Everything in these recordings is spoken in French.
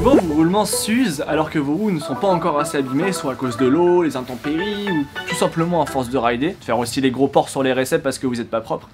Souvent vos roulements s'usent alors que vos roues ne sont pas encore assez abîmées, soit à cause de l'eau, les intempéries ou tout simplement à force de rider. Faire aussi les gros ports sur les réceps parce que vous n'êtes pas propre.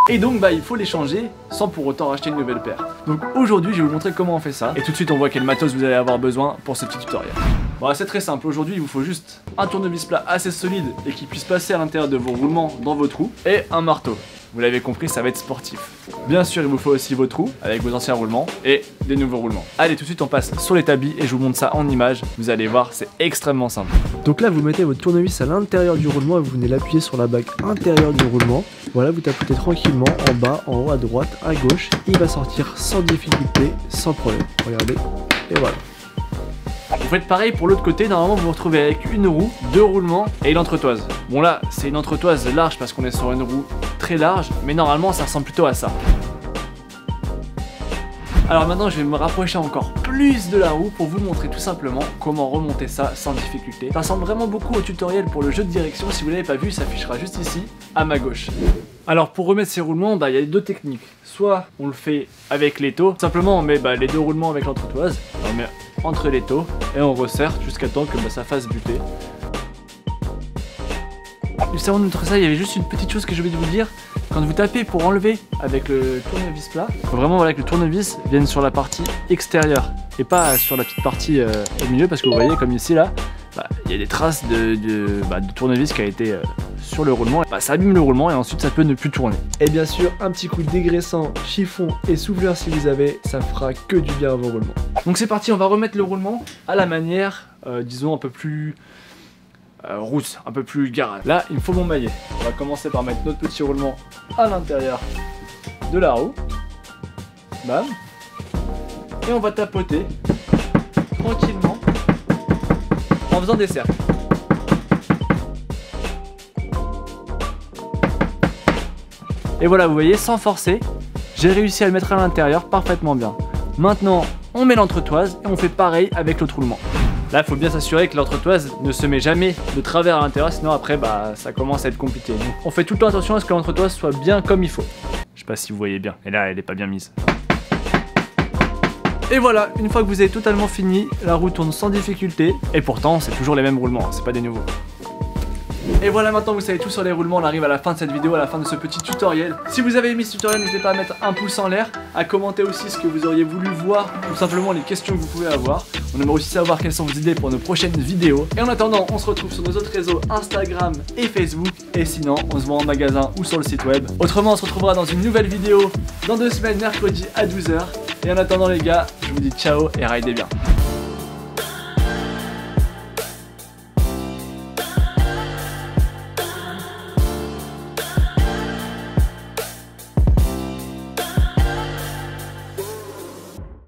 Et donc il faut les changer sans pour autant racheter une nouvelle paire. Donc aujourd'hui je vais vous montrer comment on fait ça. Et tout de suite on voit quel matos vous allez avoir besoin pour ce petit tutoriel. Bon, c'est très simple, aujourd'hui il vous faut juste un tournevis plat assez solide et qui puisse passer à l'intérieur de vos roulements dans vos trous. Et un marteau. Vous l'avez compris, ça va être sportif. Bien sûr, il vous faut aussi vos trous avec vos anciens roulements et des nouveaux roulements. Allez, tout de suite, on passe sur l'établi et je vous montre ça en image. Vous allez voir, c'est extrêmement simple. Donc là, vous mettez votre tournevis à l'intérieur du roulement et vous venez l'appuyer sur la bague intérieure du roulement. Voilà, vous tapotez tranquillement en bas, en haut, à droite, à gauche. Il va sortir sans difficulté, sans problème. Regardez, et voilà. Vous faites pareil pour l'autre côté, normalement vous vous retrouvez avec une roue, deux roulements et l'entretoise. Bon là, c'est une entretoise large parce qu'on est sur une roue très large, mais normalement ça ressemble plutôt à ça. Alors maintenant je vais me rapprocher encore plus de la roue pour vous montrer tout simplement comment remonter ça sans difficulté. Ça ressemble vraiment beaucoup au tutoriel pour le jeu de direction, si vous l'avez pas vu, ça affichera juste ici, à ma gauche. Alors pour remettre ces roulements, il y a deux techniques. Soit on le fait avec l'étau, simplement on met les deux roulements avec l'entretoise, on met entre l'étau et on resserre jusqu'à temps que ça fasse buter. Juste avant de montrer ça, il y avait juste une petite chose que j'ai oublié de vous dire. Quand vous tapez pour enlever avec le tournevis plat, il faut vraiment que le tournevis vienne sur la partie extérieure et pas sur la petite partie au milieu, parce que vous voyez comme ici là, il y a des traces de tournevis qui a été sur le roulement. Ça abîme le roulement et ensuite ça peut ne plus tourner. Et bien sûr, un petit coup de dégraissant, chiffon et souffleur si vous avez, ça fera que du bien à vos roulements. Donc c'est parti, on va remettre le roulement à la manière, disons un peu plus rousse, un peu plus garage. Là, il me faut mon maillet. On va commencer par mettre notre petit roulement à l'intérieur de la roue. Bam. Et on va tapoter tranquillement en faisant des cercles. Et voilà, vous voyez, sans forcer, j'ai réussi à le mettre à l'intérieur parfaitement bien. Maintenant, on met l'entretoise et on fait pareil avec l'autre roulement. Là, il faut bien s'assurer que l'entretoise ne se met jamais de travers à l'intérieur, sinon après, ça commence à être compliqué. Donc, on fait tout le temps attention à ce que l'entretoise soit bien comme il faut. Je sais pas si vous voyez bien, et là, elle n'est pas bien mise. Et voilà, une fois que vous avez totalement fini, la roue tourne sans difficulté. Et pourtant, c'est toujours les mêmes roulements, c'est pas des nouveaux. Et voilà, maintenant vous savez tout sur les roulements, on arrive à la fin de cette vidéo, à la fin de ce petit tutoriel. Si vous avez aimé ce tutoriel, n'hésitez pas à mettre un pouce en l'air, à commenter aussi ce que vous auriez voulu voir, ou simplement les questions que vous pouvez avoir. On aimerait aussi savoir quelles sont vos idées pour nos prochaines vidéos. Et en attendant, on se retrouve sur nos autres réseaux Instagram et Facebook. Et sinon, on se voit en magasin ou sur le site web. Autrement, on se retrouvera dans une nouvelle vidéo dans 2 semaines, mercredi à 12 h. Et en attendant les gars, je vous dis ciao et ridez bien.